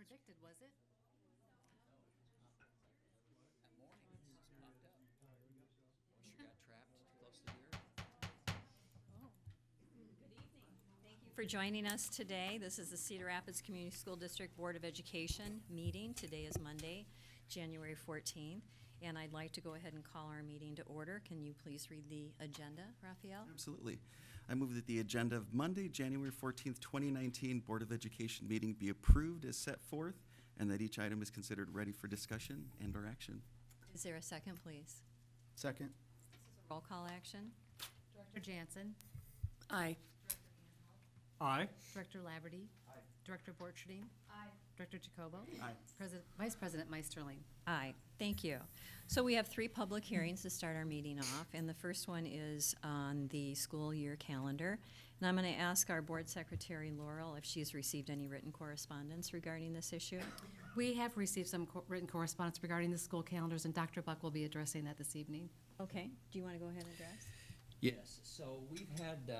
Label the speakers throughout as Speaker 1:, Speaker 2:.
Speaker 1: predicted, was it?
Speaker 2: That morning, it just popped up. Wish you got trapped too close to the earth.
Speaker 3: Thank you for joining us today. This is the Cedar Rapids Community School District Board of Education meeting. Today is Monday, January 14th, and I'd like to go ahead and call our meeting to order. Can you please read the agenda, Raphael?
Speaker 4: Absolutely. I move that the agenda of Monday, January 14th, 2019 Board of Education meeting be approved as set forth, and that each item is considered ready for discussion and/or action.
Speaker 3: Is there a second, please?
Speaker 5: Second.
Speaker 3: Roll call action?
Speaker 1: Director Jansen,
Speaker 5: Aye. Aye.
Speaker 1: Director Laverty. Aye. Director Borcherding. Aye. Director Jacobo.
Speaker 5: Aye.
Speaker 1: Vice President Meisterling.
Speaker 3: Aye, thank you. So we have 3 public hearings to start our meeting off, and the first one is on the school year calendar. And I'm going to ask our Board Secretary, Laurel, if she's received any written correspondence regarding this issue.
Speaker 1: We have received some written correspondence regarding the school calendars, and Dr. Buck will be addressing that this evening.
Speaker 3: Okay, do you want to go ahead and address?
Speaker 2: Yes, so we've had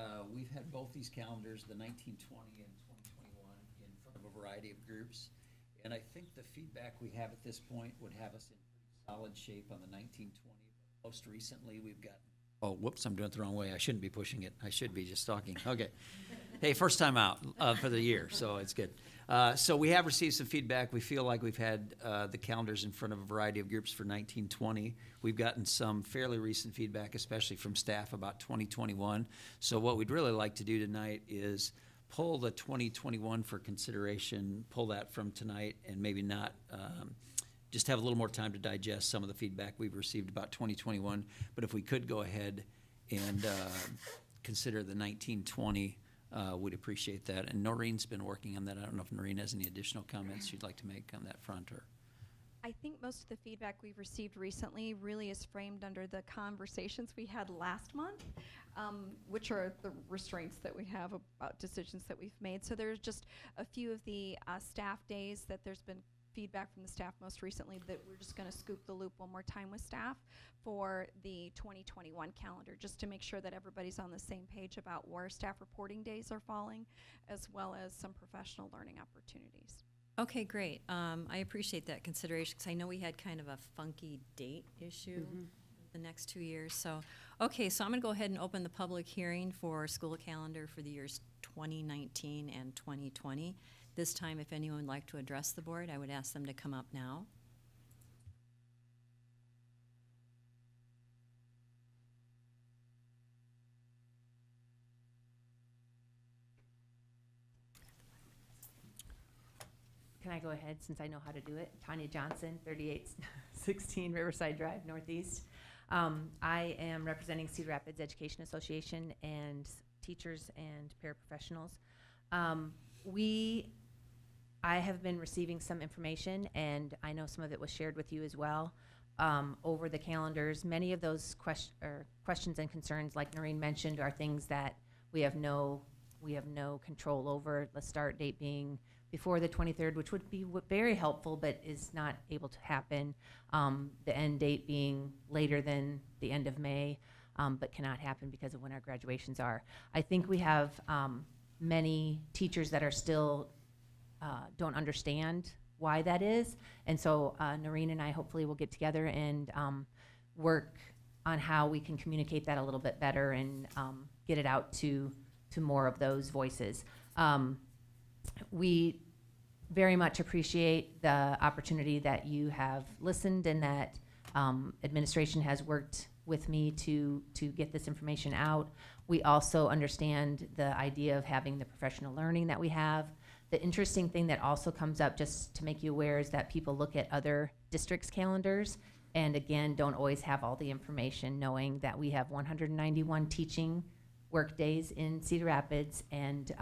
Speaker 2: both these calendars, the 1920 and 2021, in front of a variety of groups. And I think the feedback we have at this point would have us in pretty solid shape on the 1920. Most recently, we've got, oh, whoops, I'm doing it the wrong way. I shouldn't be pushing it. I should be just talking. Okay. Hey, first time out for the year, so it's good. So we have received some feedback. We feel like we've had the calendars in front of a variety of groups for 1920. We've gotten some fairly recent feedback, especially from staff, about 2021. So what we'd really like to do tonight is pull the 2021 for consideration, pull that from tonight, and maybe not, just have a little more time to digest some of the feedback we've received about 2021. But if we could go ahead and consider the 1920, we'd appreciate that. And Noreen's been working on that. I don't know if Noreen has any additional comments you'd like to make on that front, or?
Speaker 6: I think most of the feedback we've received recently really is framed under the conversations we had last month, which are the restraints that we have about decisions that we've made. So there's just a few of the staff days that there's been feedback from the staff most recently that we're just going to scoop the loop one more time with staff for the 2021 calendar, just to make sure that everybody's on the same page about where staff reporting days are falling, as well as some professional learning opportunities.
Speaker 3: Okay, great. I appreciate that consideration, because I know we had kind of a funky date issue the next 2 years. So, okay, so I'm going to go ahead and open the public hearing for school calendar for the years 2019 and 2020. This time, if anyone would like to address the board, I would ask them to come up now.
Speaker 7: Can I go ahead since I know how to do it? Tanya Johnson, 3816 Riverside Drive, Northeast. I am representing Cedar Rapids Education Association and teachers and paraprofessionals. I have been receiving some information, and I know some of it was shared with you as well, over the calendars. Many of those questions and concerns, like Noreen mentioned, are things that we have no control over. The start date being before the 23rd, which would be very helpful, but is not able to happen. The end date being later than the end of May, but cannot happen because of when our graduations are. I think we have many teachers that are still don't understand why that is. And so Noreen and I hopefully will get together and work on how we can communicate that a little bit better and get it out to more of those voices. We very much appreciate the opportunity that you have listened and that administration has worked with me to get this information out. We also understand the idea of having the professional learning that we have. The interesting thing that also comes up, just to make you aware, is that people look at other districts' calendars and again don't always have all the information, knowing that we have 191 teaching work days in Cedar Rapids, and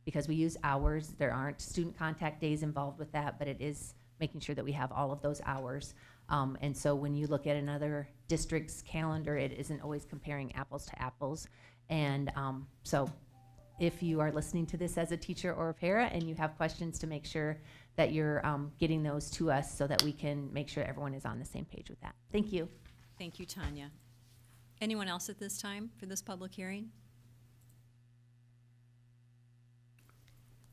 Speaker 7: because we use hours, there aren't student contact days involved with that, but it is making sure that we have all of those hours. And so when you look at another district's calendar, it isn't always comparing apples to apples. And so if you are listening to this as a teacher or a para and you have questions, to make sure that you're getting those to us so that we can make sure everyone is on the same page with that. Thank you.
Speaker 3: Thank you, Tanya. Anyone else at this time for this public hearing?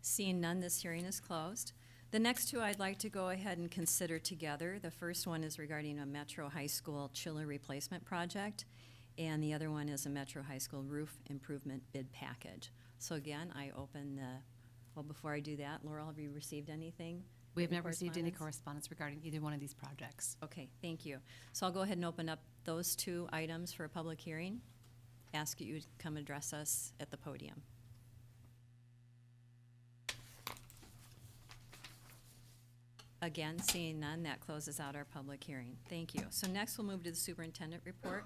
Speaker 3: Seeing none, this hearing is closed. The The next two I'd like to go ahead and consider together. The first one is regarding a Metro High School chiller replacement project, and the other one is a Metro High School roof improvement bid package. So again, I open the, well, before I do that, Laurel, have you received anything?
Speaker 1: We have
Speaker 3: Any
Speaker 1: not received any
Speaker 3: correspondence?
Speaker 1: correspondence regarding either one of these projects.
Speaker 3: Okay, thank you. So I'll go ahead and open up those two items for a public hearing. Ask you to come address us at the podium. Again, seeing none, that closes out our public hearing. Thank you. So next, we'll move to the superintendent report.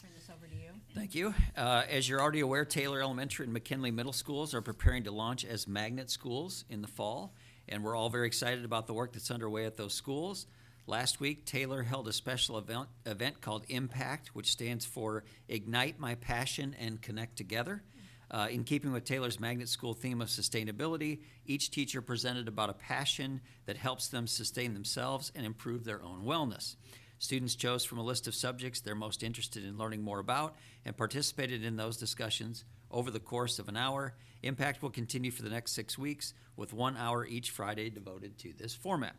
Speaker 3: Turn this over to you.
Speaker 2: Thank you. As you're already aware, Taylor Elementary and McKinley Middle Schools are preparing to launch as magnet schools in the fall, and we're all very excited about the work that's underway at those schools. Last week, Taylor held a special event called Impact, which stands for Ignite My Passion and Connect Together. In keeping with Taylor's magnet school theme of sustainability, each teacher presented about a passion that helps them sustain themselves and improve their own wellness. Students chose from a list of subjects they're most interested in learning more about and participated in those discussions over the course of an hour. Impact will continue for the next 6 weeks, with 1 hour each Friday devoted to this format.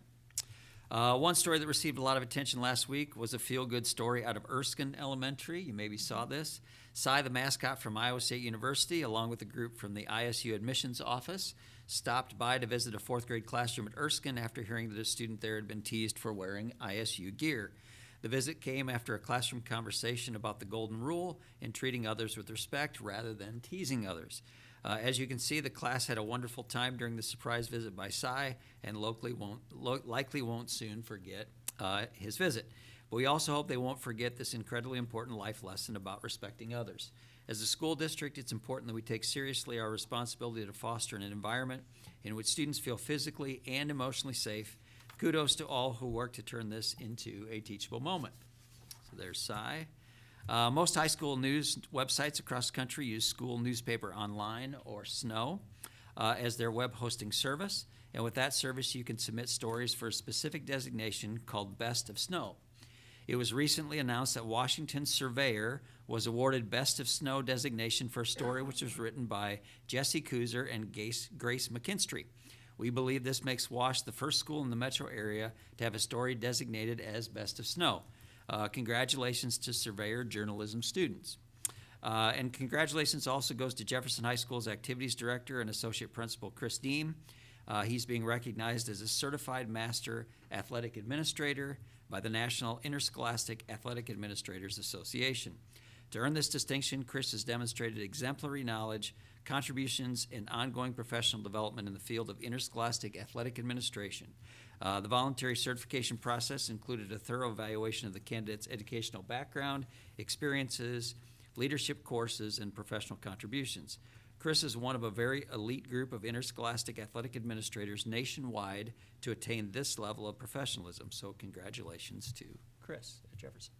Speaker 2: One story that received a lot of attention last week was a feel-good story out of Erskine Elementary. You maybe saw this. Cy, the mascot from Iowa State University, along with a group from the ISU admissions office, stopped by to visit a fourth grade classroom at Erskine after hearing that a student there had been teased for wearing ISU gear. The visit came after a classroom conversation about the golden rule and treating others with respect rather than teasing others. As you can see, the class had a wonderful time during the surprise visit by Cy, and likely won't soon forget his visit. But we also hope they won't forget this incredibly important life lesson about respecting others. As a school district, it's important that we take seriously our responsibility to foster an environment in which students feel physically and emotionally safe. Kudos to all who work to turn this into a teachable moment. So there's Cy. Most high school news websites across the country use School Newspaper Online, or SNOW, as their web hosting service. And with that service, you can submit stories for a specific designation called Best of Snow. It was recently announced that Washington Surveyor was awarded Best of Snow designation for a story which was written by Jesse Kuzer and Grace McKinstry. We believe this makes Wash the first school in the metro area to have a story designated as Best of Snow. Congratulations to Surveyor journalism students. And congratulations also goes to Jefferson High School's Activities Director and Associate Principal Chris Deem. He's being recognized as a Certified Master Athletic Administrator by the National Interscholastic Athletic Administrators Association. To earn this distinction, Chris has demonstrated exemplary knowledge, contributions, and ongoing professional development in the field of interscholastic athletic administration. The voluntary certification process included a thorough evaluation of the candidate's educational background, experiences, leadership courses, and professional contributions. Chris is one of a very elite group of interscholastic athletic administrators nationwide to attain this level of professionalism. So congratulations to Chris at Jefferson.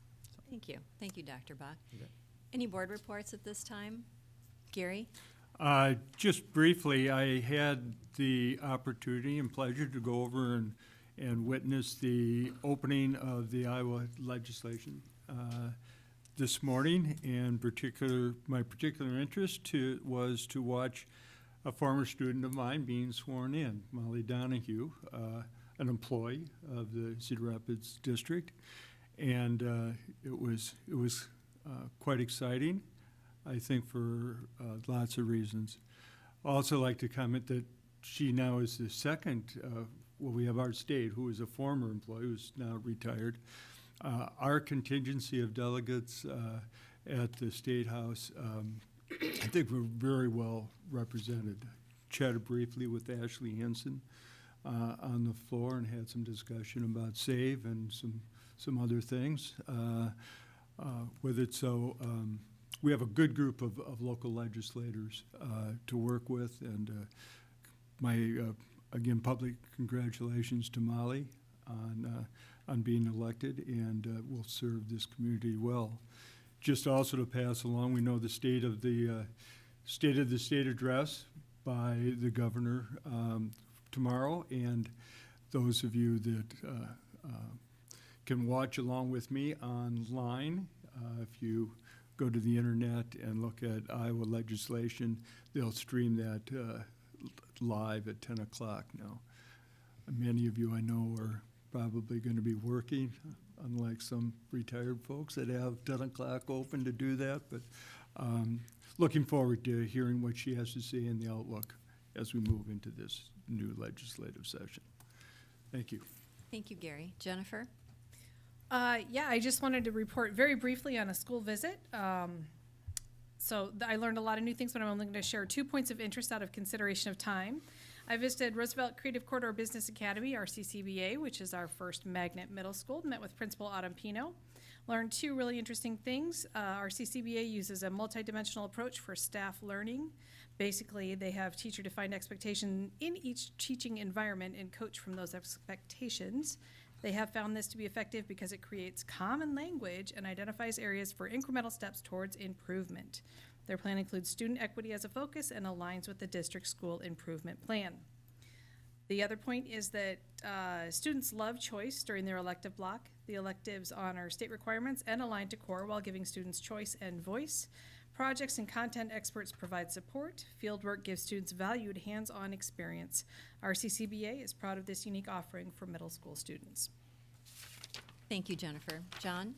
Speaker 3: Thank you. Thank you, Dr. Bach.
Speaker 2: You bet.
Speaker 3: Any board reports at this time? Gary?
Speaker 8: Just briefly, I had the opportunity and pleasure to go over and witness the opening of the Iowa legislation this morning, and my particular interest was to watch a former student of mine being sworn in, Molly Donahue, an employee of the Cedar Rapids District, and it was quite exciting, I think, for lots of reasons. I also like to comment that she now is the second, we have Art State, who is a former employee, who's now retired. Our contingency of delegates at the State House, I think we're very well represented. Chatted briefly with Ashley Henson on the floor and had some discussion about SAVE and some other things with it. So we have a good group of local legislators to work with, and again, public congratulations to Molly on being elected, and will serve this community well. Just also to pass along, we know the state of the state address by the governor tomorrow, and those of you that can watch along with me online, if you go to the internet and look at Iowa legislation, they'll stream that live at 10 o'clock now. Many of you I know are probably going to be working, unlike some retired folks that have 10 o'clock open to do that. But looking forward to hearing what she has to say in the outlook as we move into this new legislative session. Thank you.
Speaker 3: Thank you, Gary. Jennifer?
Speaker 9: Yeah, I just wanted to report very briefly on a school visit. I learned a lot of new things, but I'm only going to share 2 points of interest out of consideration of time. I visited Roosevelt Creative Corridor Business Academy, RCCBA, which is our first magnet middle school, met with Principal Autumn Pino. Learned 2 really interesting things. RCCBA uses a multidimensional approach for staff learning. Basically, they have teacher-defined expectation in each teaching environment and coach from those expectations. They have found this to be effective because it creates common language and identifies areas for incremental steps towards improvement. Their plan includes student equity as a focus and aligns with the district school improvement plan. The other point is that students love choice during their elective block. The electives honor state requirements and align to core while giving students choice and voice. Projects and content experts provide support. Fieldwork gives students valued hands-on experience. RCCBA is proud of this unique offering for middle school students.
Speaker 3: Thank you, Jennifer. John?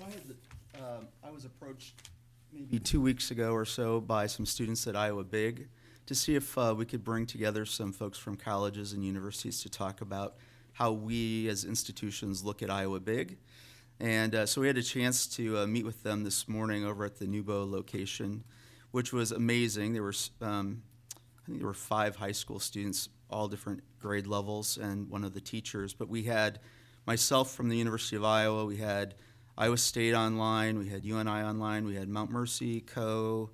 Speaker 5: I was approached maybe 2 weeks ago or so by some students at Iowa Big to see if we could bring together some folks from colleges and universities to talk about how we as institutions look at Iowa Big. And so we had a chance to meet with them this morning over at the Nubo location, which was amazing. There were, I think there were 5 high school students, all different grade levels, and one of the teachers. But we had myself from the University of Iowa, we had Iowa State online, we had UNI online, we had Mount Mercy, Coe,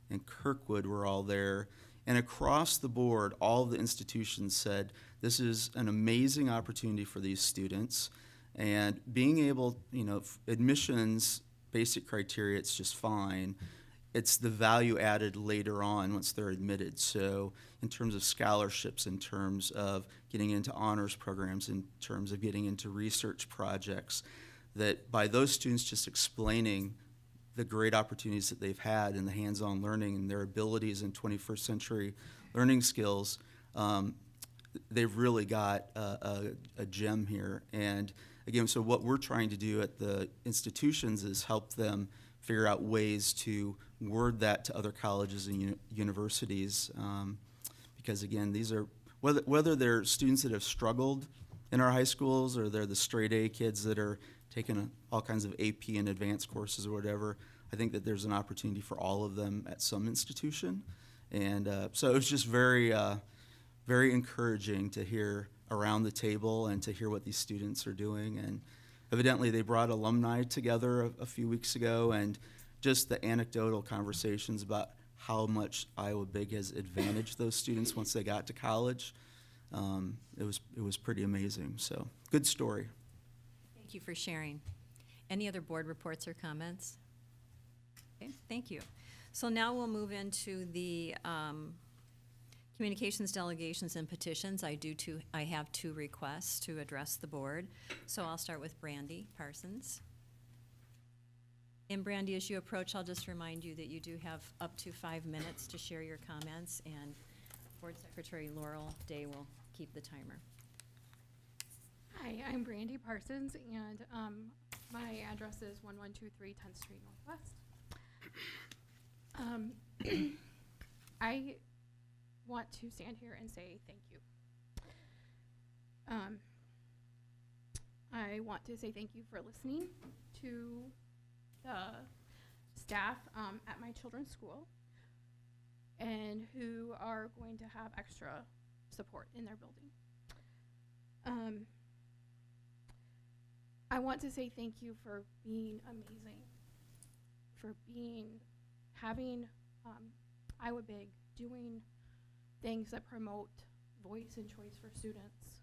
Speaker 5: and Kirkwood were all there. And across the board, all of the institutions said, this is an amazing opportunity for these students. And being able, admissions, basic criteria, it's just fine. It's the value added later on once they're admitted. So in terms of scholarships, in terms of getting into honors programs, in terms of getting into research projects, that by those students just explaining the great opportunities that they've had in the hands-on learning and their abilities in 21st century learning skills, they've really got a gem here. And again, so what we're trying to do at the institutions is help them figure out ways to word that to other colleges and universities. Because again, these are, whether they're students that have struggled in our high schools or they're the straight A kids that are taking all kinds of AP and advanced courses or whatever, I think that there's an opportunity for all of them at some institution. And so it was just very, very encouraging to hear around the table and to hear what these students are doing. And evidently they brought alumni together a few weeks ago, and just the anecdotal conversations about how much Iowa Big has advantaged those students once they got to college. It was pretty amazing. So good story.
Speaker 3: Thank you for sharing. Any other board reports or comments? Okay, thank you. So now we'll move into the communications, delegations, and petitions. I have 2 requests to address the board. So I'll start with Brandy Parsons. And Brandy, as you approach, I'll just remind you that you do have up to 5 minutes to share your comments, and Board Secretary Laurel Day will keep the timer.
Speaker 10: Hi, I'm Brandy Parsons, and my address is 1123 10th Street Northwest. I want to stand here and say thank you. I want to say thank you for listening to the staff at my children's school and who are going to have extra support in their building. I want to say thank you for being amazing, for having Iowa Big, doing things that promote voice and choice for students.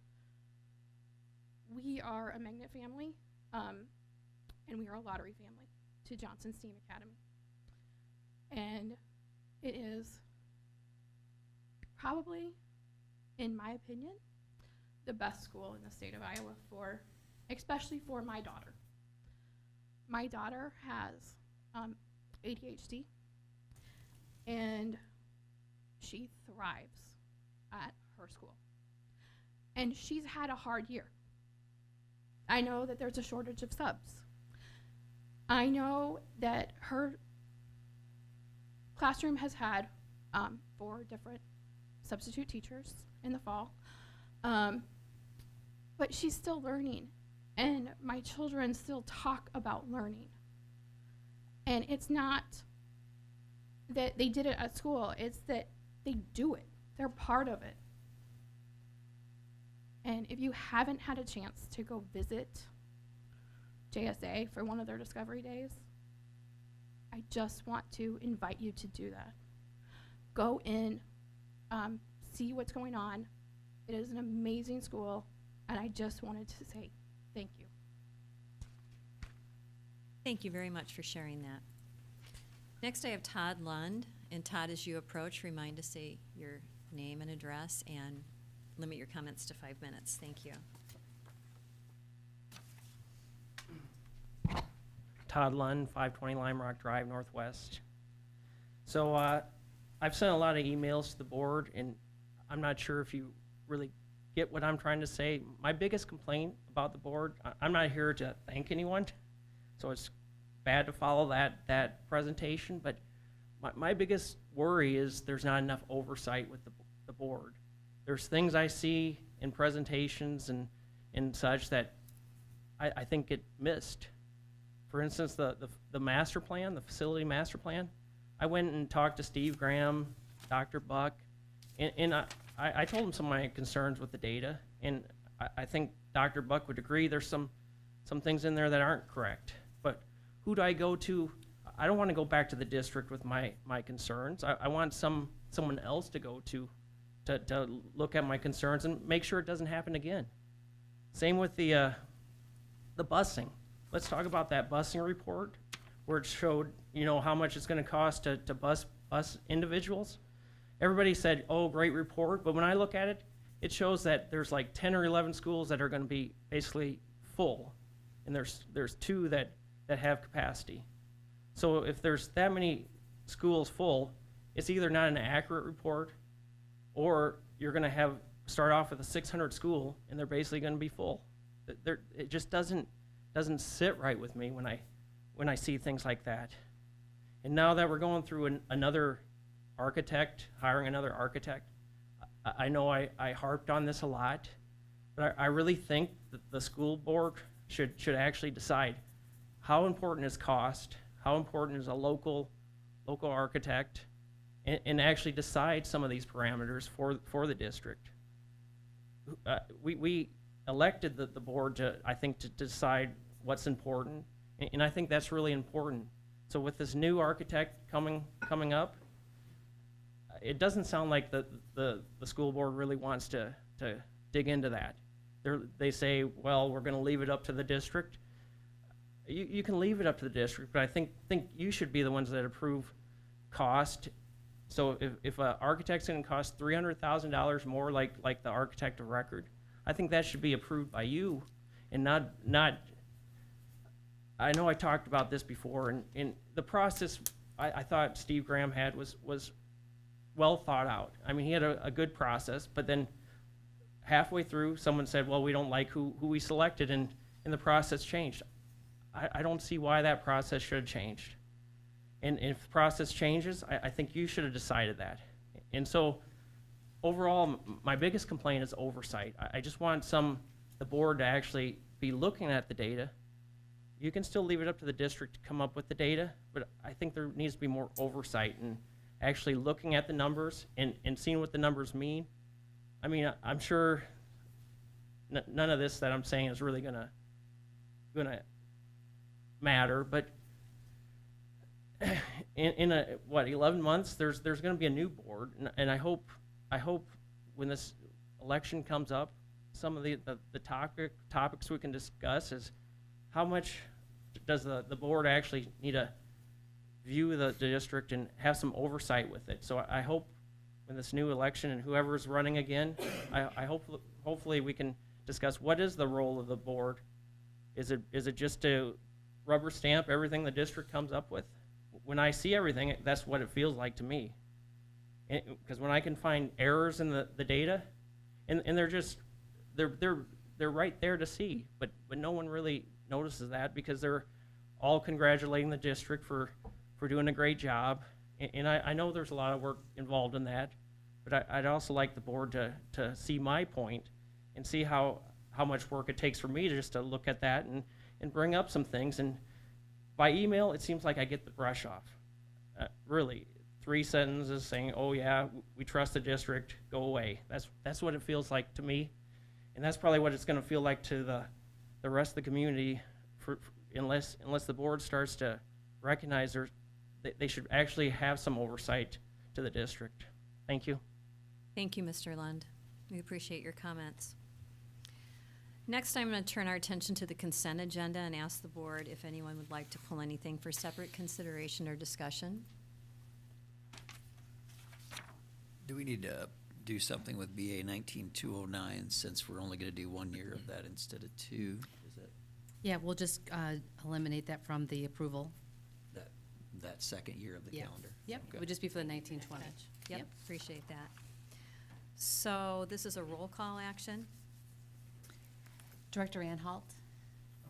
Speaker 10: We are a magnet family, and we are a lottery family to Johnson STEAM Academy. And it is probably, in my opinion, the best school in the state of Iowa especially for my daughter. My daughter has ADHD, and she thrives at her school. and she's had a hard year. I know that there's a shortage of subs. I know that her classroom has had 4 different substitute teachers in the fall, but she's still learning, and my children still talk about learning. And it's not that they did it at school, it's that they do it. They're part of it. And if you haven't had a chance to go visit JSA for one of their Discovery Days, I just want to invite you to do that. Go in, see what's going on. It is an amazing school, and I just wanted to say thank you.
Speaker 3: Thank you very much for sharing that. Next, I have Todd Lund. And Todd, as you approach, remind to say your name and address and limit your comments to 5 minutes. Thank you.
Speaker 11: Todd Lund, 520 Lime Rock Drive, Northwest. So I've sent a lot of emails to the board, and I'm not sure if you really get what I'm trying to say. My biggest complaint about the board, I'm not here to thank anyone, so it's bad to follow that presentation, but my biggest worry is there's not enough oversight with the board. There's things I see in presentations and such that I think get missed. For instance, the master plan, the facility master plan, I went and talked to Steve Graham, Dr. Buck, and I told him some of my concerns with the data, and I think Dr. Buck would agree there's some things in there that aren't correct. But who do I go to? I don't want to go back to the district with my concerns. I want someone else to go to look at my concerns and make sure it doesn't happen again. Same with the busing. Let's talk about that busing report where it showed, how much it's going to cost to bus individuals. Everybody said, oh, great report, but when I look at it, it shows that there's like 10 or 11 schools that are going to be basically full, and there's 2 that have capacity. So if there's that many schools full, it's either not an accurate report, or you're going to start off with a 600 school, and they're basically going to be full. It just doesn't sit right with me when I see things like that. And now that we're going through another architect, hiring another architect, I know I harped on this a lot, but I really think that the school board should actually decide how important is cost, how important is a local architect, and actually decide some of these parameters for the district. We elected the board to decide what's important, and I think that's really important. So with this new architect coming up, it doesn't sound like the school board really wants to dig into that. They say, well, we're going to leave it up to the district. You can leave it up to the district, but I think you should be the ones that approve cost. So if an architect's going to cost $300,000 more, like the architect of record, I think that should be approved by you, and not. I know I talked about this before, and the process I thought Steve Graham had was well thought out. I mean, he had a good process, but then halfway through, someone said, well, we don't like who we selected, and the process changed. I don't see why that process should have changed. And if the process changes, I think you should have decided that. And so overall, my biggest complaint is oversight. I just want the board to actually be looking at the data. You can still leave it up to the district to come up with the data, but I think there needs to be more oversight and actually looking at the numbers and seeing what the numbers mean. I mean, I'm sure none of this that I'm saying is really gonna matter, but in 11 months, there's going to be a new board, and I hope when this election comes up, some of the topics we can discuss is how much does the board actually need to view the district and have some oversight with it. So I hope when this new election and whoever's running again, hopefully we can discuss what is the role of the board. Is it just to rubber stamp everything the district comes up with? When I see everything, that's what it feels like to me. Because when I can find errors in the data, and they're they're right there to see, but no one really notices that because they're all congratulating the district for doing a great job. And I know there's a lot of work involved in that, but I'd also like the board to see my point and see how much work it takes for me just to look at that and bring up some things. And by email, it seems like I get the brush off. Really, 3 sentences saying, "Oh yeah, we trust the district, go away." That's what it feels like to me, and that's probably what it's going to feel like to the rest of the community, unless the board starts to recognize they should actually have some oversight to the district. Thank you.
Speaker 3: Thank you, Mr. Lund. We appreciate your comments. Next, I'm going to turn our attention to the consent agenda and ask the board if anyone would like to pull anything for separate consideration or discussion.
Speaker 2: Do we need to do something with BA 19209 since we're only going to do 1 year of that instead of 2? Is that
Speaker 1: Yeah, we'll just eliminate that from the approval.
Speaker 2: that second year of the
Speaker 1: Yeah.
Speaker 2: calendar?
Speaker 1: Yep,
Speaker 2: Okay.
Speaker 1: it would just be for the 1920.
Speaker 3: Yep, appreciate that. So this is a roll call action.
Speaker 1: Director Anhalt,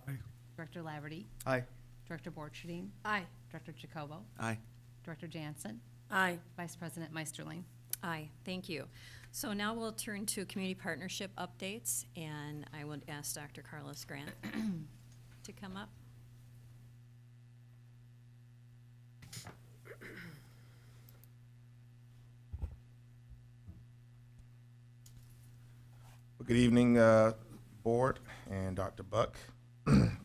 Speaker 8: Aye.
Speaker 1: Director Laverty,
Speaker 5: Aye.
Speaker 1: Director Borcherding,
Speaker 10: Aye.
Speaker 1: Director Jacobo,
Speaker 4: Aye.
Speaker 1: Director Jansen,
Speaker 10: Aye.
Speaker 1: Vice President Meisterling.
Speaker 3: Aye, thank you. So now we'll turn to community partnership updates, and I would ask Dr. Carlos Grant to come up.
Speaker 12: Well, good evening, Board and Dr. Buck.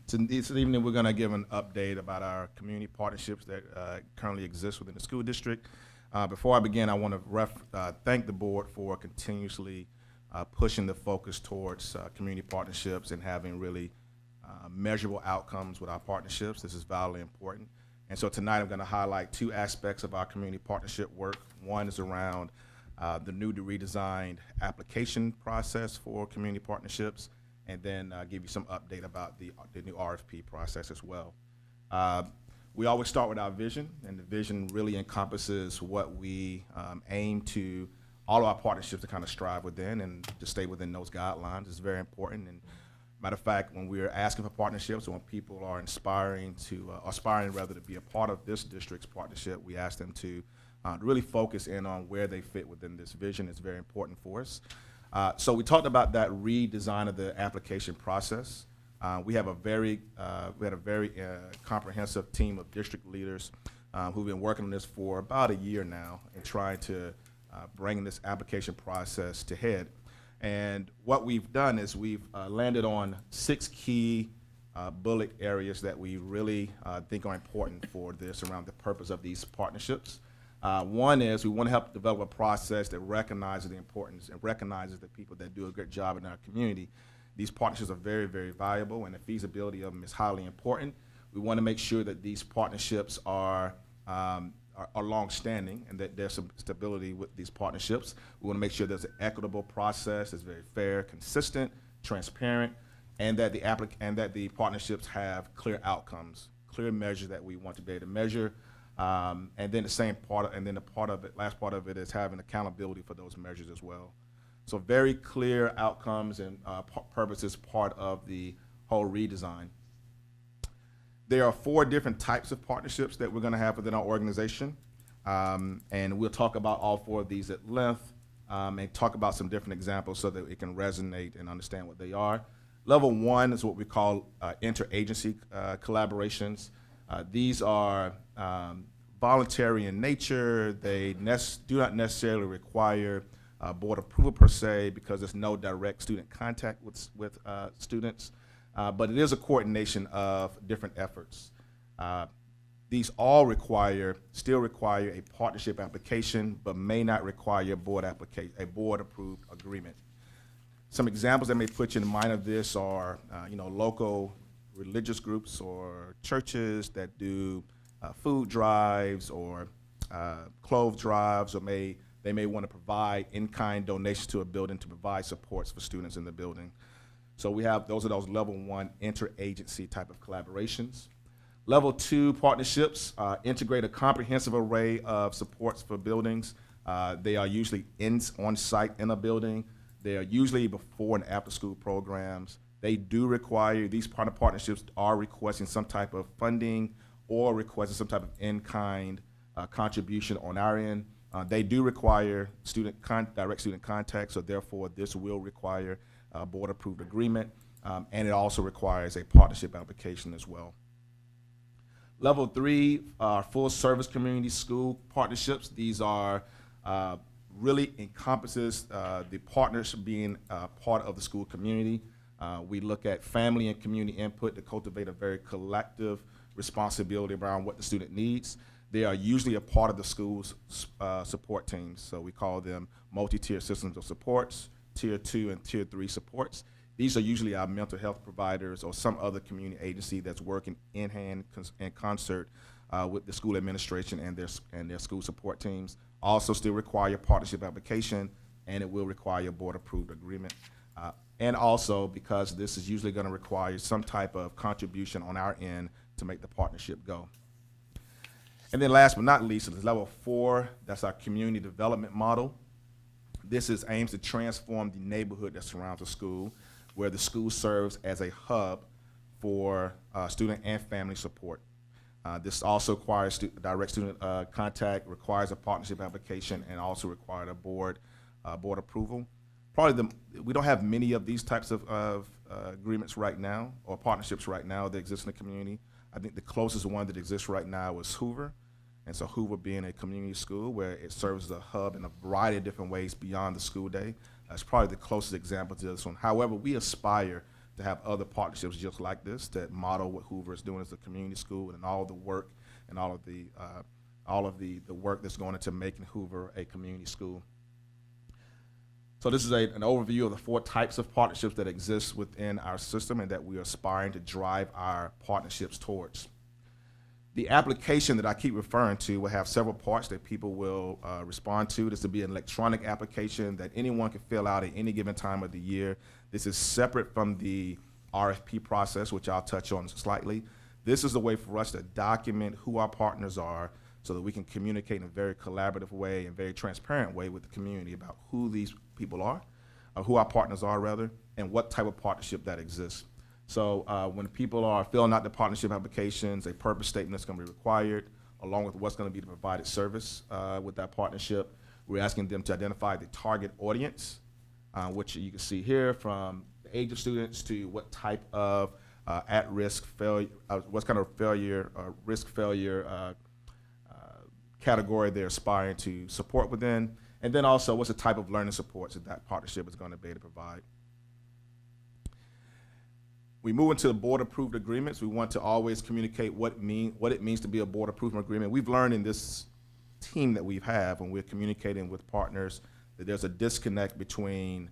Speaker 12: This evening, we're going to give an update about our community partnerships that currently exist within the school district. Before I begin, I want to thank the board for continuously pushing the focus towards community partnerships and having really measurable outcomes with our partnerships. This is vitally important. And so tonight, I'm going to highlight 2 aspects of our community partnership work. One is around the new redesigned application process for community partnerships, and then give you some update about the new RFP process as well. We always start with our vision, and the vision really encompasses what we aim to, all of our partnerships to kind of strive within and to stay within those guidelines is very important. And matter of fact, when we're asking for partnerships, or when people are aspiring rather to be a part of this district's partnership, we ask them to really focus in on where they fit within this vision. It's very important for us. So we talked about that redesign of the application process. We had a very comprehensive team of district leaders who've been working on this for about a year now and trying to bring this application process to head. And what we've done is we've landed on 6 key bullet areas that we really think are important for this around the purpose of these partnerships. One is we want to help develop a process that recognizes the importance and recognizes the people that do a good job in our community. These partnerships are very, very valuable, and the feasibility of them is highly important. We want to make sure that these partnerships are long-standing and that there's some stability with these partnerships. We want to make sure there's an equitable process that's very fair, consistent, transparent, and that the partnerships have clear outcomes, clear measures that we want to be able to measure. And then last part of it is having accountability for those measures as well. So very clear outcomes and purposes part of the whole redesign. There are 4 different types of partnerships that we're going to have within our organization, and we'll talk about all 4 of these at length and talk about some different examples so that it can resonate and understand what they are. Level 1 is what we call interagency collaborations. These are voluntary in nature. They do not necessarily require board approval per se because there's no direct student contact with students, but it is a coordination of different efforts. These all still require a partnership application, but may not require a board-approved agreement. Some examples that may put you in mind of this are, local religious groups or churches that do food drives or clothes drives, or they may want to provide in-kind donations to a building to provide supports for students in the building. So we have those level 1 interagency type of collaborations. Level 2 partnerships integrate a comprehensive array of supports for buildings. They are usually on site in a building. They are usually before and after school programs. They do require, these partnerships are requesting some type of funding or requesting some type of in-kind contribution on our end. They do require direct student contact, so therefore this will require a board-approved agreement, and it also requires a partnership application as well. Level 3 are full-service community school partnerships. These are really encompasses the partners being part of the school community. We look at family and community input to cultivate a very collective responsibility around what the student needs. They are usually a part of the school's support teams, so we call them multi-tier systems of supports, tier 2 and tier 3 supports. These are usually our mental health providers or some other community agency that's working in hand in concert with the school administration and their school support teams. Also still require a partnership application, and it will require a board-approved agreement. And also, because this is usually going to require some type of contribution on our end to make the partnership go. And then last but not least, is level 4, that's our community development model. This aims to transform the neighborhood that surrounds the school, where the school serves as a hub for student and family support. This also requires direct student contact, requires a partnership application, and also required a board approval. We don't have many of these types of agreements right now, or partnerships right now that exist in the community. I think the closest one that exists right now is Hoover. And so Hoover being a community school where it serves as a hub in a variety of different ways beyond the school day. That's probably the closest example to this one. However, we aspire to have other partnerships just like this that model what Hoover is doing as a community school, and all the work and all of the work that's going into making Hoover a community school. So this is an overview of the 4 types of partnerships that exist within our system and that we are aspiring to drive our partnerships towards. The application that I keep referring to will have several parts that people will respond to. This will be an electronic application that anyone can fill out at any given time of the year. This is separate from the RFP process, which I'll touch on slightly. This is a way for us to document who our partners are so that we can communicate in a very collaborative way and very transparent way with the community about who these people are, who our partners are rather, and what type of partnership that exists. So when people are filling out the partnership applications, a purpose statement is going to be required, along with what's going to be the provided service with that partnership. We're asking them to identify the target audience, which you can see here, from the age of students to what type of at-risk failure, what kind of failure, risk failure category they're aspiring to support within, and then also what's the type of learning supports that partnership is going to be able to provide. We move into the board-approved agreements. We want to always communicate what it means to be a board-approved agreement. We've learned in this team that we have when we're communicating with partners that there's a disconnect between,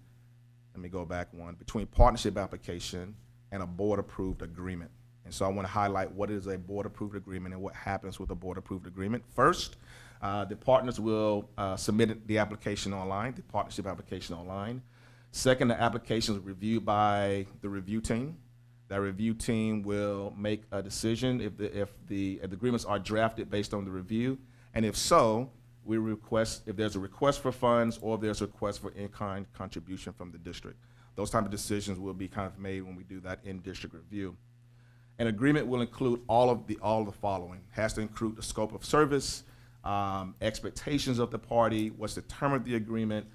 Speaker 12: let me go back one, between partnership application and a board-approved agreement. And so I want to highlight what is a board-approved agreement and what happens with a board-approved agreement. First, the partners will submit the application online, the partnership application online. Second, the application is reviewed by the review team. That review team will make a decision if the agreements are drafted based on the review, and if so, we request, if there's a request for funds or if there's a request for in-kind contribution from the district. Those type of decisions will be kind of made when we do that in-district review. An agreement will include all of the following. Has to include the scope of service, expectations of the party, what's the term of the agreement,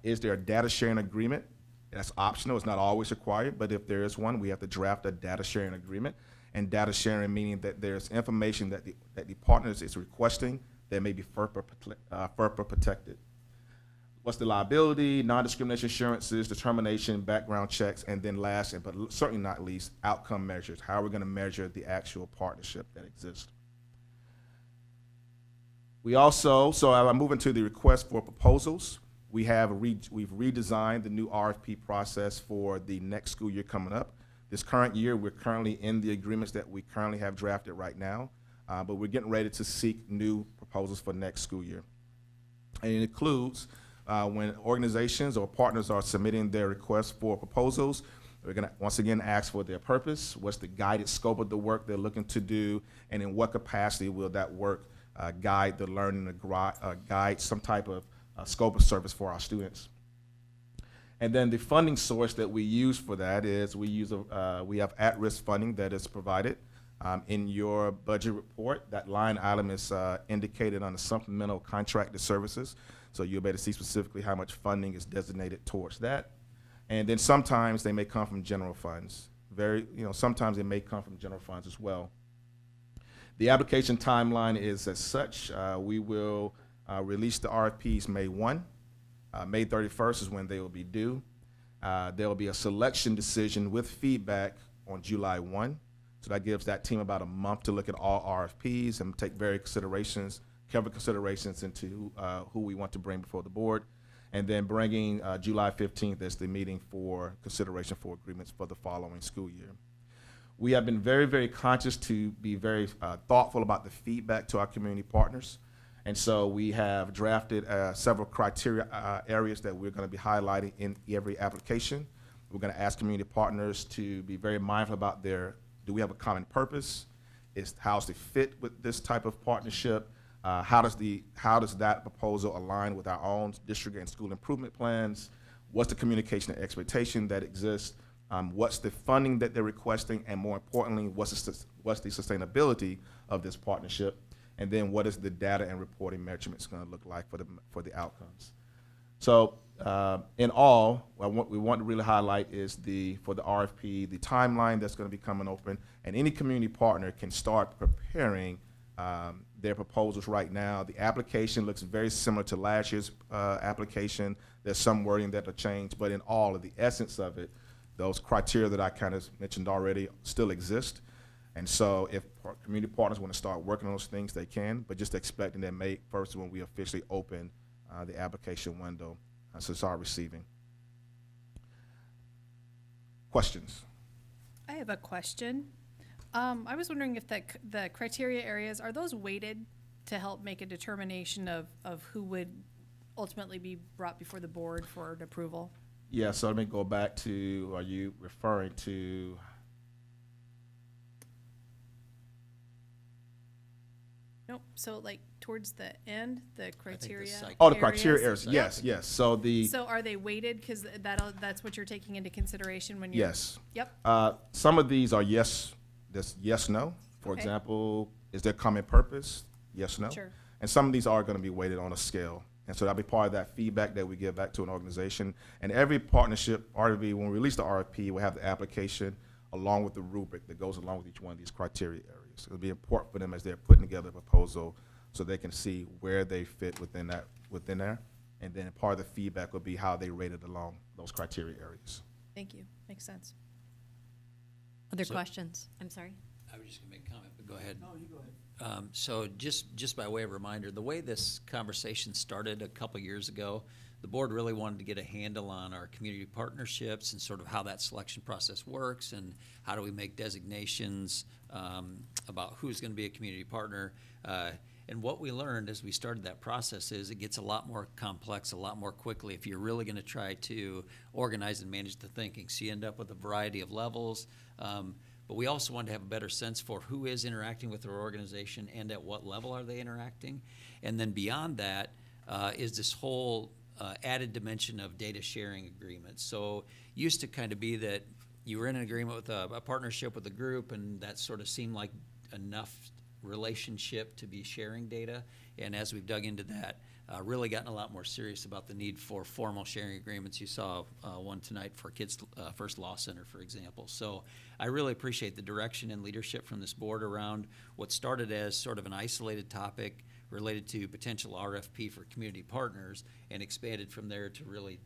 Speaker 12: is there a data sharing agreement? That's optional, it's not always required, but if there is one, we have to draft a data sharing agreement. And data sharing meaning that there's information that the partners is requesting that may be FERPA protected. What's the liability, non-discrimination assurances, determination, background checks, and then last, but certainly not least, outcome measures. How are we going to measure the actual partnership that exists? We also, so I move into the request for proposals. We've redesigned the new RFP process for the next school year coming up. This current year, we're currently in the agreements that we currently have drafted right now, but we're getting ready to seek new proposals for next school year. And it includes when organizations or partners are submitting their requests for proposals, we're going to once again ask for their purpose, what's the guided scope of the work they're looking to do, and in what capacity will that work guide the learning, guide some type of scope of service for our students. And then the funding source that we use for that is we have at-risk funding that is provided. In your budget report, that line item is indicated on the supplemental contracted services. So you'll be able to see specifically how much funding is designated towards that. And then sometimes they may come from general funds. Sometimes they may come from general funds as well. The application timeline is as such. We will release the RFPs May 1. May 31st is when they will be due. There will be a selection decision with feedback on July 1. So that gives that team about a month to look at all RFPs and take careful considerations into who we want to bring before the board. And then bringing July 15th as the meeting for consideration for agreements for the following school year. We have been very, very conscious to be very thoughtful about the feedback to our community partners. And so we have drafted several criteria areas that we're going to be highlighting in every application. We're going to ask community partners to be very mindful about do we have a common purpose? How's the fit with this type of partnership? How does that proposal align with our own district and school improvement plans? What's the communication and expectation that exists? What's the funding that they're requesting? And more importantly, what's the sustainability of this partnership? And then what is the data and reporting measurements going to look like for the outcomes? So in all, what we want to really highlight is for the RFP, the timeline that's going to be coming open, and any community partner can start preparing their proposals right now. The application looks very similar to last year's application. There's some wording that will change, but in all of the essence of it, those criteria that I kind of mentioned already still exist. And so if community partners want to start working on those things, they can, but just expecting that May 1st when we officially open the application window to start receiving. Questions?
Speaker 9: I have a question. I was wondering if the criteria areas, are those weighted to help make a determination of who would ultimately be brought before the board for an approval?
Speaker 12: Yeah, so let me go back to, are you referring to?
Speaker 9: Nope, so like towards the end, the criteria.
Speaker 12: Oh, the criteria areas, yes. So
Speaker 9: So are they weighted, because that's what you're taking into consideration when you're?
Speaker 12: Yes.
Speaker 9: Yep,
Speaker 12: Some of these are yes, no. For
Speaker 9: Okay.
Speaker 12: example, is there common purpose? Yes, no.
Speaker 9: Sure.
Speaker 12: And some of these are going to be weighted on a scale. And so that'll be part of that feedback that we give back to an organization. And every partnership, RFP, when we release the RFP, we'll have the application along with the rubric that goes along with each one of these criteria areas. It'll be important for them as they're putting together a proposal so they can see where they fit within there. And then part of the feedback will be how they rated along those criteria areas.
Speaker 9: thank you, makes sense.
Speaker 3: Other
Speaker 2: So-
Speaker 3: questions? I'm sorry?
Speaker 2: I was just gonna make a comment, but go ahead. No, you go ahead. So just by way of reminder, the way this conversation started a couple years ago, the board really wanted to get a handle on our community partnerships and sort of how that selection process works and how do we make designations about who's gonna be a community partner. And what we learned as we started that process is it gets a lot more complex, a lot more quickly if you're really gonna try to organize and manage the thinking. So you end up with a variety of levels. But we also want to have a better sense for who is interacting with our organization and at what level are they interacting. And then beyond that is this whole added dimension of data sharing agreements. So used to kind of be that you were in an agreement with a partnership with a group, and that sort of seemed like enough relationship to be sharing data. And as we've dug into that, really gotten a lot more serious about the need for formal sharing agreements. You saw one tonight for Kids First Law Center, for example. So I really appreciate the direction and leadership from this board around what started as sort of an isolated topic related to potential RFP for community partners and expanded from there to really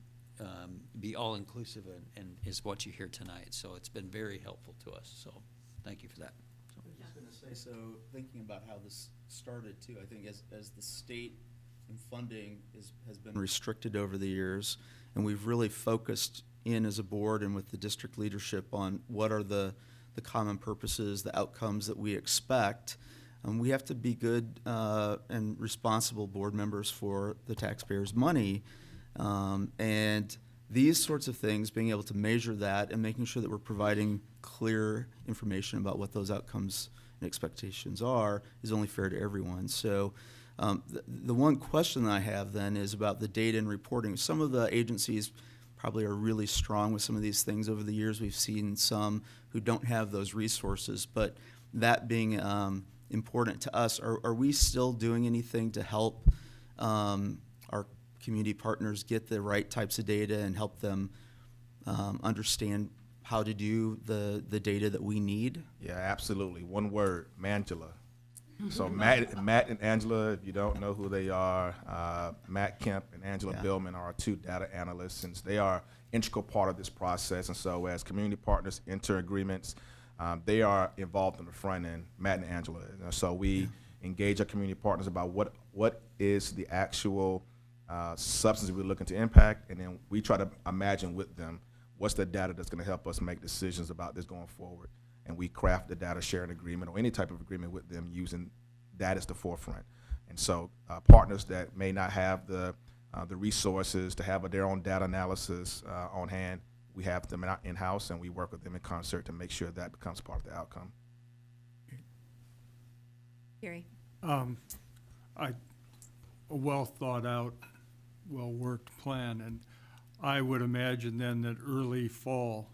Speaker 2: be all-inclusive and is what you hear tonight. So it's been very helpful to us. So thank you for that.
Speaker 5: I was just going to say, so thinking about how this started too, I think as the state and funding has been restricted over the years, and we've really focused in as a board and with the district leadership on what are the common purposes, the outcomes that we expect. We have to be good and responsible board members for the taxpayers' money. And these sorts of things, being able to measure that and making sure that we're providing clear information about what those outcomes and expectations are is only fair to everyone. So the one question that I have then is about the data and reporting. Some of the agencies probably are really strong with some of these things over the years. We've seen some who don't have those resources, but that being important to us, are we still doing anything to help our community partners get the right types of data and help them understand how to do the data that we need?
Speaker 12: Yeah, absolutely. One word, Mangela. So Matt and Angela, if you don't know who they are, Matt Kemp and Angela Billman are our two data analysts, and they are integral part of this process. And so as community partners enter agreements, they are involved in the front end, Matt and Angela. And so we engage our community partners about what is the actual substance we're looking to impact, and then we try to imagine with them what's the data that's going to help us make decisions about this going forward. And we craft the data sharing agreement or any type of agreement with them using that as the forefront. And so partners that may not have the resources to have their own data analysis on hand, we have them in-house, and we work with them in concert to make sure that becomes part of the outcome.
Speaker 3: Gary?
Speaker 8: A well thought out, well worked plan, and I would imagine then that early fall,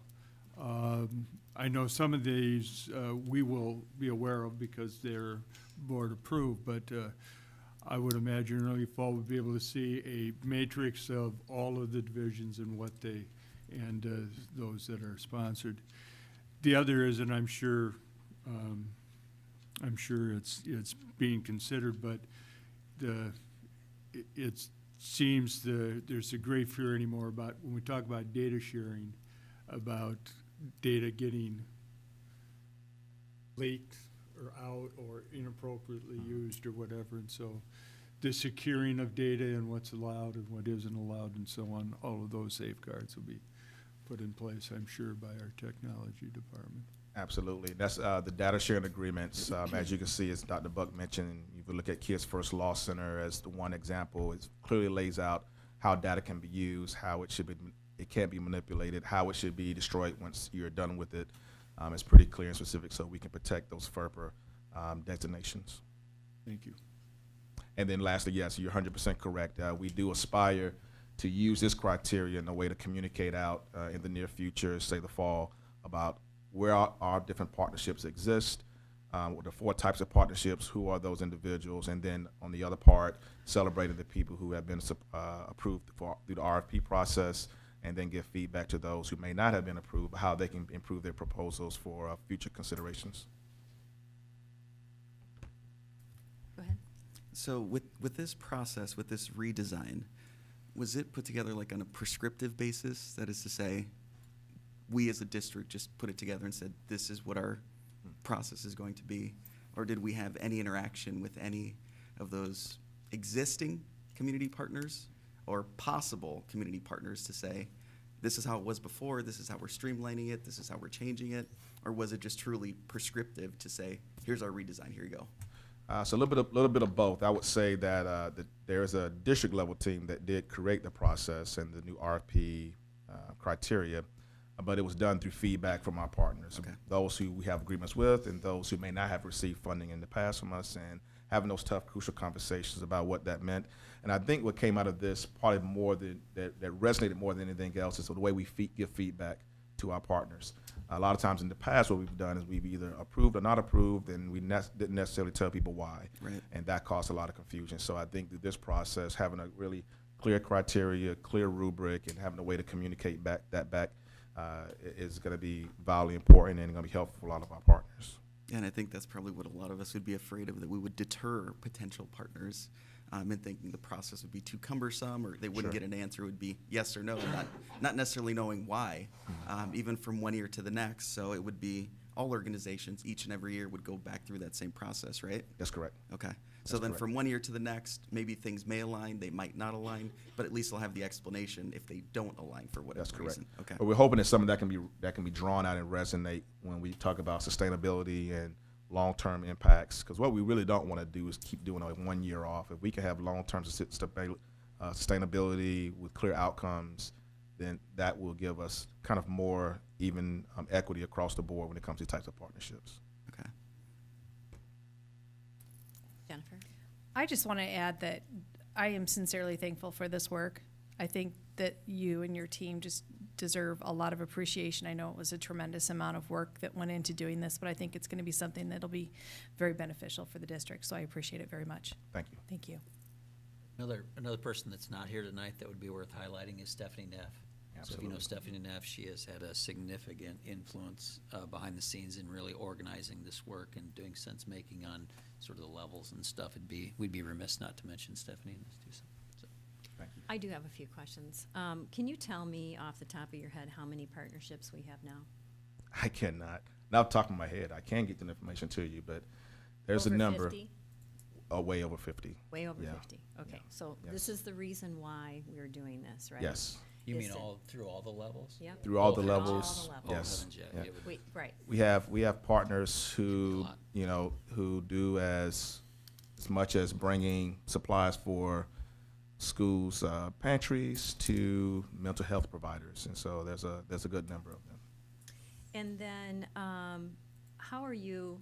Speaker 8: I know some of these we will be aware of because they're board approved, but I would imagine early fall we'll be able to see a matrix of all of the divisions and what they, and those that are sponsored. The other is, and I'm sure it's being considered, but it seems there's a great fear anymore about when we talk about data sharing, about data getting leaked or out or inappropriately used or whatever. And so the securing of data and what's allowed and what isn't allowed and so on, all of those safeguards will be put in place, I'm sure, by our technology department.
Speaker 12: Absolutely. That's the data sharing agreements. As you can see, as Dr. Buck mentioned, you can look at Kids First Law Center as the one example. It clearly lays out how data can be used, how it can't be manipulated, how it should be destroyed once you're done with it. It's pretty clear and specific, so we can protect those FERPA designations.
Speaker 8: Thank you.
Speaker 12: And then lastly, yes, you're 100% correct. We do aspire to use this criteria in a way to communicate out in the near future, say the fall, about where our different partnerships exist, what the 4 types of partnerships, who are those individuals, and then on the other part, celebrating the people who have been approved through the RFP process, and then give feedback to those who may not have been approved, how they can improve their proposals for future considerations.
Speaker 3: Go ahead.
Speaker 4: So with this process, with this redesign, was it put together like on a prescriptive basis? That is to say, we as a district just put it together and said, this is what our process is going to be? Or did we have any interaction with any of those existing community partners or possible community partners to say, this is how it was before, this is how we're streamlining it, this is how we're changing it? Or was it just truly prescriptive to say, here's our redesign, here you go?
Speaker 12: So a little bit of both. I would say that there is a district level team that did create the process and the new RFP criteria, but it was done through feedback from our partners,
Speaker 4: Okay.
Speaker 12: those who we have agreements with and those who may not have received funding in the past from us, and having those tough, crucial conversations about what that meant. And I think what came out of this, probably more than that resonated more than anything else, is the way we give feedback to our partners. A lot of times in the past, what we've done is we've either approved or not approved, and we didn't necessarily tell people why.
Speaker 4: Right.
Speaker 12: And that caused a lot of confusion. So I think that this process, having a really clear criteria, clear rubric, and having a way to communicate back is going to be vitally important and going to be helpful for a lot of our partners.
Speaker 4: And I think that's probably what a lot of us would be afraid of, that we would deter potential partners in thinking the process would be too cumbersome, or they wouldn't
Speaker 12: Sure.
Speaker 4: get an answer. It would be yes or no, not necessarily knowing why, even from one year to the next. So it would be all organizations each and every year would go back through that same process, right?
Speaker 12: That's correct.
Speaker 4: Okay. So
Speaker 12: That's
Speaker 4: then
Speaker 12: correct.
Speaker 4: from one year to the next, maybe things may align, they might not align, but at least they'll have the explanation if they don't align for whatever
Speaker 12: That's correct.
Speaker 4: reason. Okay.
Speaker 12: But we're hoping that some of that can be drawn out and resonate when we talk about sustainability and long-term impacts. Because what we really don't want to do is keep doing a 1 year off. If we can have long-term sustainability with clear outcomes, then that will give us kind of more even equity across the board when it comes to types of partnerships.
Speaker 4: Okay.
Speaker 3: Jennifer?
Speaker 9: I just want to add that I am sincerely thankful for this work. I think that you and your team just deserve a lot of appreciation. I know it was a tremendous amount of work that went into doing this, but I think it's going to be something that'll be very beneficial for the district, so I appreciate it very much.
Speaker 12: Thank you.
Speaker 9: Thank you.
Speaker 2: Another person that's not here tonight that would be worth highlighting is Stephanie Neff. So if you know
Speaker 12: Absolutely.
Speaker 2: Stephanie Neff, she has had a significant influence behind the scenes in really organizing this work and doing sense-making on sort of the levels and stuff. We'd be remiss not to mention Stephanie in this too. So,
Speaker 12: Thank you.
Speaker 3: I do have a few questions. Can you tell me off the top of your head how many partnerships we have now?
Speaker 12: I cannot. Not off the top of my head. I can get the information to you, but there's
Speaker 3: Over
Speaker 12: a number.
Speaker 3: 50?
Speaker 12: Way over 50.
Speaker 3: Way over
Speaker 12: Yeah.
Speaker 3: 50. Okay,
Speaker 12: Yeah.
Speaker 3: so
Speaker 12: Yes.
Speaker 3: this is the reason why we're doing this, right?
Speaker 12: Yes.
Speaker 2: you
Speaker 3: Is
Speaker 2: mean
Speaker 3: it-
Speaker 2: through all the levels?
Speaker 3: Yep.
Speaker 12: Through all the
Speaker 3: Through all
Speaker 12: levels.
Speaker 3: the levels.
Speaker 12: Yes.
Speaker 2: Heavens, yeah,
Speaker 12: Yeah.
Speaker 2: it would-
Speaker 3: Wait, right.
Speaker 12: We have partners who,
Speaker 2: lot.
Speaker 12: who do as much as bringing supplies for schools, pantries to mental health providers, and so there's a good number of them.
Speaker 3: And then, how are you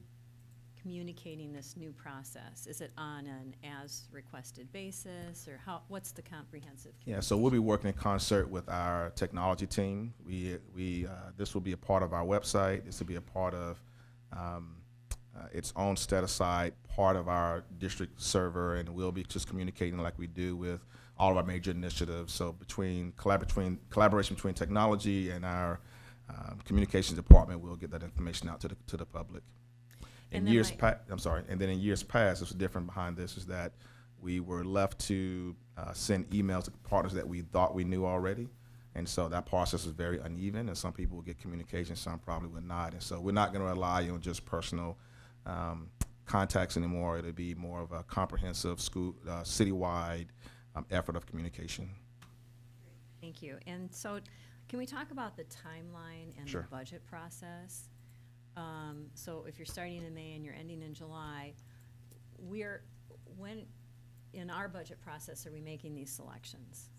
Speaker 3: communicating this new process? Is it on an as-requested basis, or what's the comprehensive?
Speaker 12: Yeah, so we'll be working in concert with our technology team. This will be a part of our website. This will be a part of its own set-aside part of our district server, and we'll be just communicating like we do with all of our major initiatives. So collaboration between technology and our communications department, we'll get that information out to the public.
Speaker 3: And
Speaker 12: In
Speaker 3: then
Speaker 12: years in years past, what's different behind this is that we were left to send emails to partners that we thought we knew already. And so that process is very uneven, and some people will get communication, some probably will not. And so we're not going to rely on just personal contacts anymore. It'll be more of a comprehensive citywide effort of communication.
Speaker 3: Thank you. And so, can we talk about the timeline and the
Speaker 12: Sure.
Speaker 3: budget process? So if you're starting in May and you're ending in July, when in our budget process are we making these selections?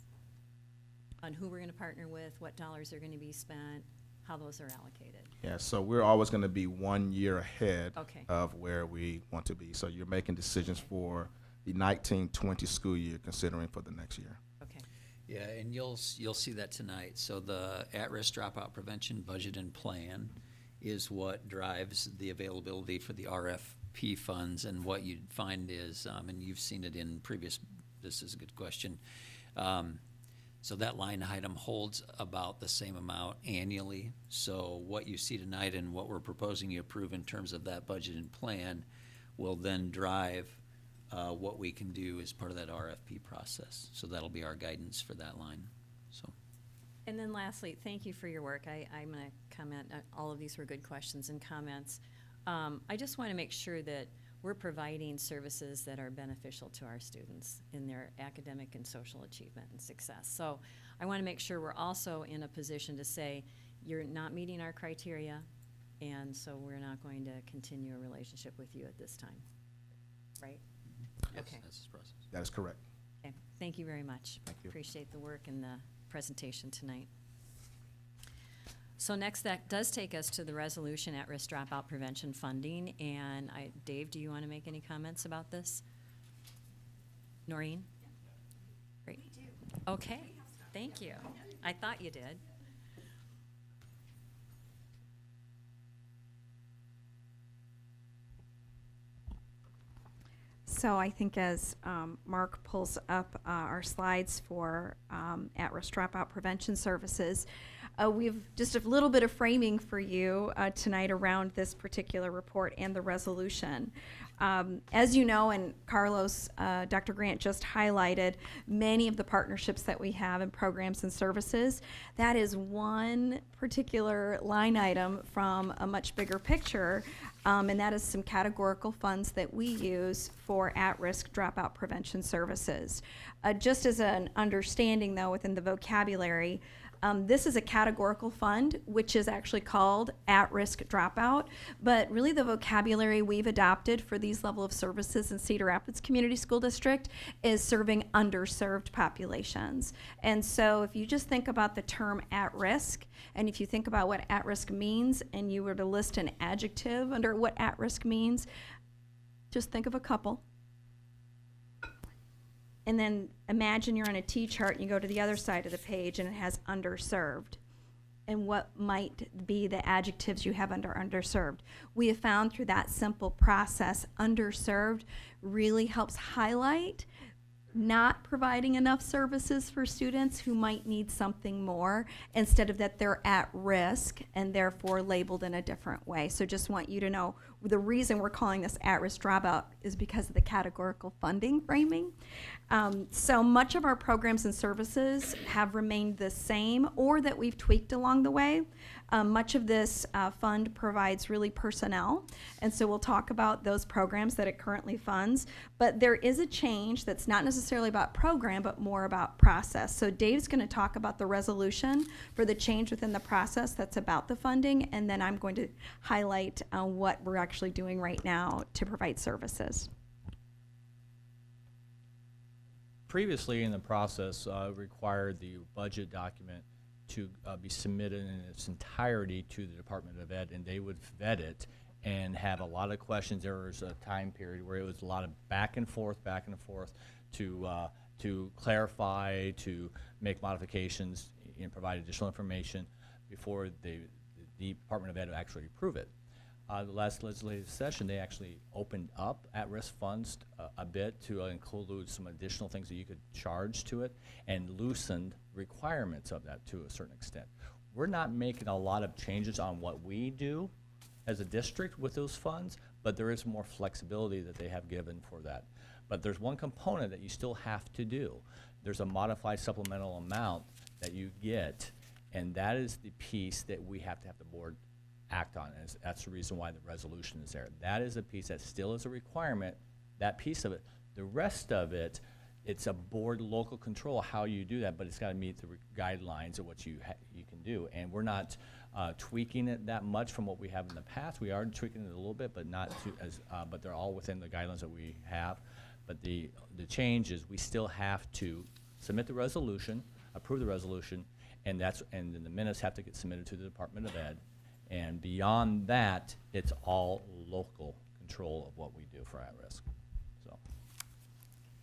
Speaker 3: On who we're gonna partner with, what dollars are gonna be spent, how those are allocated?
Speaker 12: Yeah, so we're always going to be 1 year ahead
Speaker 3: Okay.
Speaker 12: of where we want to be. So you're making decisions for the 19-20 school year, considering for the next year.
Speaker 3: Okay,
Speaker 2: Yeah, and you'll see that tonight. So the at-risk dropout prevention budget and plan is what drives the availability for the RFP funds. And what you'd find is, and you've seen it in previous, this is a good question. So that line item holds about the same amount annually. So what you see tonight and what we're proposing you approve in terms of that budget and plan will then drive what we can do as part of that RFP process. So that'll be our guidance for that line, so.
Speaker 3: and then lastly, thank you for your work. I'm gonna comment, all of these were good questions and comments. I just wanna make sure that we're providing services that are beneficial to our students in their academic and social achievement and success. So I wanna make sure we're also in a position to say, you're not meeting our criteria, and so we're not going to continue a relationship with you at this time, right?
Speaker 2: Yes,
Speaker 3: Okay.
Speaker 2: that's the process.
Speaker 12: That is correct.
Speaker 3: Okay, thank you very much.
Speaker 12: Thank you.
Speaker 3: Appreciate the work and the presentation tonight. So next, that does take us to the resolution at-risk dropout prevention funding, and Dave, do you want to make any comments about this? Noreen? Great. Okay, thank you. I thought you did.
Speaker 6: So I think as Mark pulls up our slides for at-risk dropout prevention services, we've just a little bit of framing for you tonight around this particular report and the resolution. As you know, and Carlos, Dr. Grant just highlighted many of the partnerships that we have in programs and services. That is one particular line item from a much bigger picture, and that is some categorical funds that we use for at-risk dropout prevention services. Just as an understanding, though, within the vocabulary, this is a categorical fund, which is actually called at-risk dropout, but really the vocabulary we've adopted for these level of services in Cedar Rapids Community School District is serving underserved populations. And so if you just think about the term at-risk, and if you think about what at-risk means, and you were to list an adjective under what at-risk means, just think of a couple. and then imagine you're on a T-chart and you go to the other side of the page and it has underserved. And what might be the adjectives you have under underserved. We have found through that simple process, underserved really helps highlight not providing enough services for students who might need something more, instead of that they're at risk and therefore labeled in a different way. So just want you to know the reason we're calling this at-risk dropout is because of the categorical funding framing. So much of our programs and services have remained the same or that we've tweaked along the way. Much of this fund provides really personnel, and so we'll talk about those programs that it currently funds. But there is a change that's not necessarily about program, but more about process. So Dave's going to talk about the resolution for the change within the process that's about the funding, and then I'm going to highlight what we're actually doing right now to provide services.
Speaker 13: Previously in the process, required the budget document to be submitted in its entirety to the Department of Ed, and they would vet it and have a lot of questions. There was a time period where it was a lot of back and forth to clarify, to make modifications, and provide additional information before the Department of Ed would actually approve it. The last legislative session, they actually opened up at-risk funds a bit to include some additional things that you could charge to it, and loosened requirements of that to a certain extent. We're not making a lot of changes on what we do as a district with those funds, but there is more flexibility that they have given for that. But there's one component that you still have to do. There's a modified supplemental amount that you get, and that is the piece that we have to have the board act on. And that's the reason why the resolution is there. That is a piece that still is a requirement, that piece of it. The rest of it, it's a board local control how you do that, but it's got to meet the guidelines of what you can do. And we're not tweaking it that much from what we have in the past. We are tweaking it a little bit, but not too, but they're all within the guidelines that we have. But the change is we still have to submit the resolution, approve the resolution, and then the minutes have to get submitted to the Department of Ed. And beyond that, it's all local control of what we do for at-risk.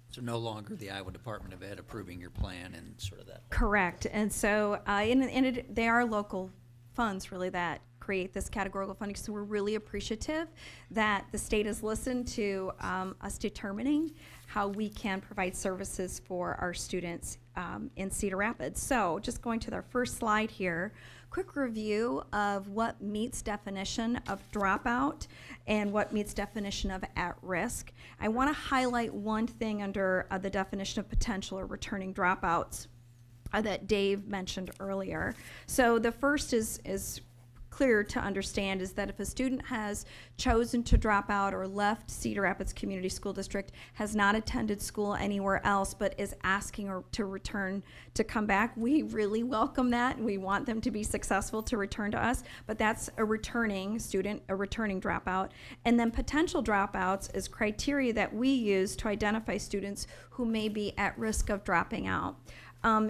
Speaker 2: So no longer the Iowa Department of Ed approving your plan and sort of that.
Speaker 6: Correct. And so they are local funds really that create this categorical funding. So we're really appreciative that the state has listened to us determining how we can provide services for our students in Cedar Rapids. So just going to our first slide here, quick review of what meets definition of dropout and what meets definition of at-risk. I want to highlight one thing under the definition of potential or returning dropouts that Dave mentioned earlier. So the first is clear to understand is that if a student has chosen to drop out or left Cedar Rapids Community School District, has not attended school anywhere else, but is asking to return to come back, we really welcome that, and we want them to be successful to return to us. But that's a returning student, a returning dropout. And then potential dropouts is criteria that we use to identify students who may be at risk of dropping out.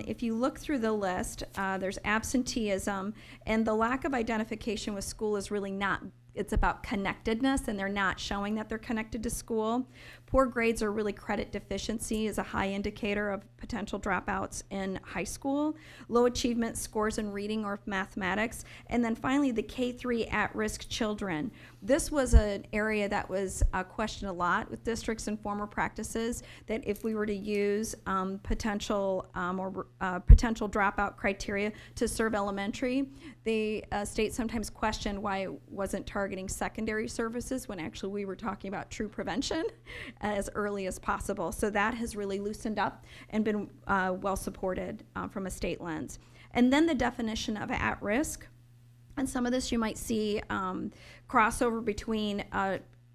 Speaker 6: If you look through the list, there's absenteeism, and the lack of identification with school is really not, it's about connectedness, and they're not showing that they're connected to school. Poor grades or really credit deficiency is a high indicator of potential dropouts in high school. Low achievement scores in reading or mathematics. And then finally, the K-3 at-risk children. This was an area that was questioned a lot with districts and former practices, that if we were to use potential dropout criteria to serve elementary, the state sometimes questioned why it wasn't targeting secondary services when actually we were talking about true prevention as early as possible. So that has really loosened up and been well supported from a state lens. And then the definition of at-risk. And some of this you might see crossover between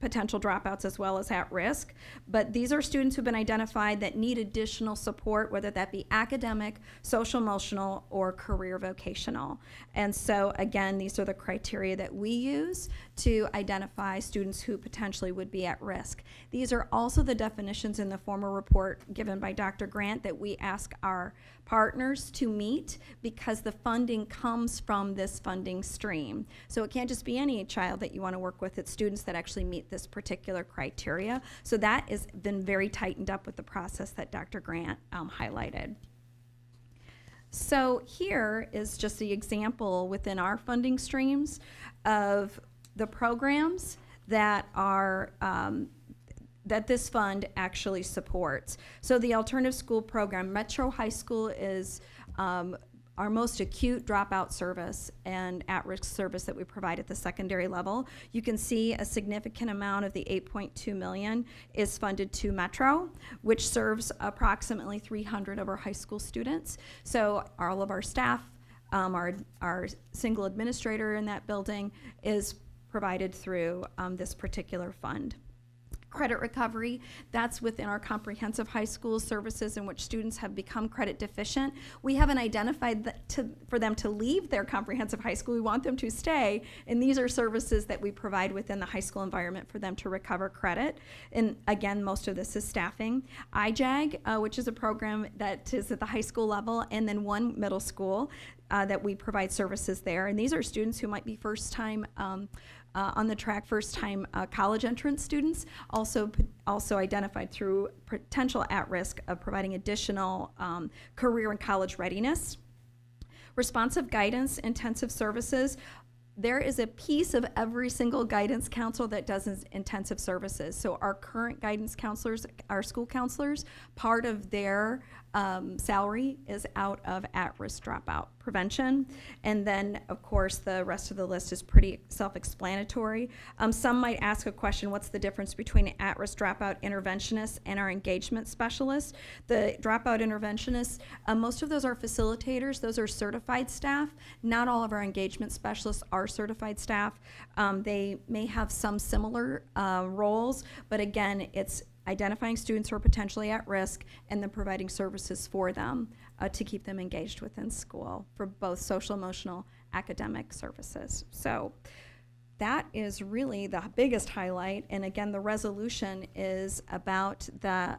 Speaker 6: potential dropouts as well as at risk. But these are students who've been identified that need additional support, whether that be academic, social emotional, or career vocational. And so again, these are the criteria that we use to identify students who potentially would be at risk. These are also the definitions in the former report given by Dr. Grant that we ask our partners to meet, because the funding comes from this funding stream. So it can't just be any child that you want to work with, it's students that actually meet this particular criteria. So that has been very tightened up with the process that Dr. Grant highlighted. So here is just the example within our funding streams of the programs that are that this fund actually supports. So the alternative school program, Metro High School is our most acute dropout service and at-risk service that we provide at the secondary level. You can see a significant amount of the $8.2 million is funded to Metro, which serves approximately 300 of our high school students. So all of our staff, our single administrator in that building is provided through this particular fund. Credit recovery, that's within our comprehensive high school services in which students have become credit deficient. We haven't identified that for them to leave their comprehensive high school. We want them to stay, and these are services that we provide within the high school environment for them to recover credit. And again, most of this is staffing. IJAG, which is a program that is at the high school level, and then one middle school that we provide services there. And these are students who might be first time on the track, first-time college entrance students, also identified through potential at risk of providing additional career and college readiness. Responsive guidance, intensive services. There is a piece of every single guidance counselor that does intensive services. So our current guidance counselors, our school counselors, part of their salary is out of at-risk dropout prevention. And then, of course, the rest of the list is pretty self-explanatory. Some might ask a question, what's the difference between an at-risk dropout interventionist and our engagement specialists? The dropout interventionists, most of those are facilitators. Those are certified staff. Not all of our engagement specialists are certified staff. They may have some similar roles, but again, it's identifying students who are potentially at risk and then providing services for them to keep them engaged within school for both social, emotional, academic services. So that is really the biggest highlight. And again, the resolution is about the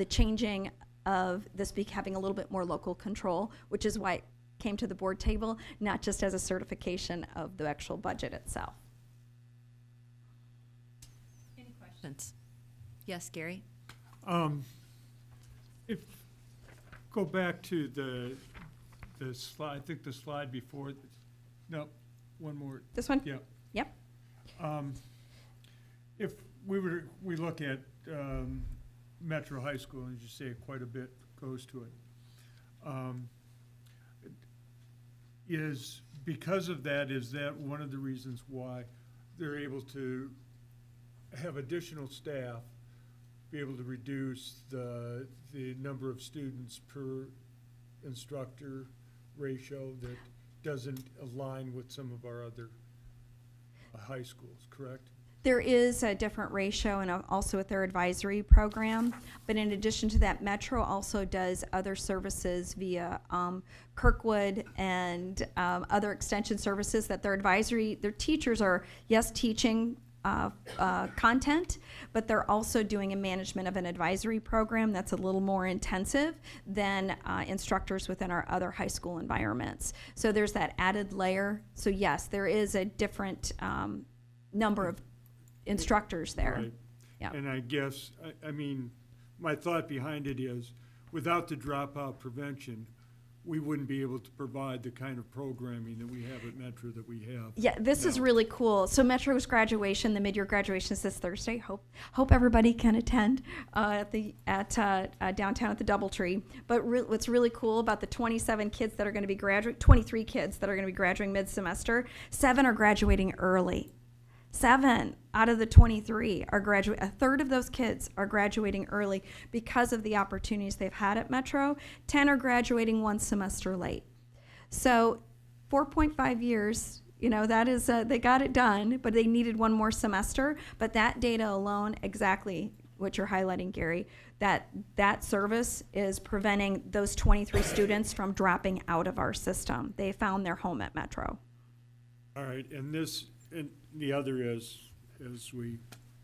Speaker 6: changing of this having a little bit more local control, which is why it came to the board table, not just as a certification of the actual budget itself.
Speaker 3: Any questions? Yes, Gary?
Speaker 8: If, go back to the slide, I think the slide before, no, one more.
Speaker 6: This one?
Speaker 8: Yeah.
Speaker 6: Yep.
Speaker 8: If we look at Metro High School, and as you say, quite a bit goes to it. Is because of that, is that one of the reasons why they're able to have additional staff, be able to reduce the number of students per instructor ratio that doesn't align with some of our other high schools, correct?
Speaker 6: There is a different ratio and also with their advisory program, but in addition to that, Metro also does other services via Kirkwood and other extension services that their teachers are, yes, teaching content, but they're also doing a management of an advisory program that's a little more intensive than instructors within our other high school environments. So there's that added layer. So yes, there is a different number of instructors there.
Speaker 8: Right.
Speaker 6: Yeah.
Speaker 8: And I guess, I mean, my thought behind it is, without the dropout prevention, we wouldn't be able to provide the kind of programming that we have at Metro that we have.
Speaker 6: Yeah, this is
Speaker 8: now.
Speaker 6: really cool. So Metro's graduation, the mid-year graduation is this Thursday. Hope everybody can attend at downtown at the DoubleTree. But what's really cool about the 27 kids that are going to be 23 kids that are going to be graduating mid-semester, 7 are graduating early. 7 out of the 23 are graduating. A third of those kids are graduating early because of the opportunities they've had at Metro. 10 are graduating 1 semester late. So 4.5 years, that is, they got it done, but they needed 1 more semester. But that data alone, exactly what you're highlighting, Gary, that service is preventing those 23 students from dropping out of our system. They found their home at Metro.
Speaker 8: All right, and the other is, as we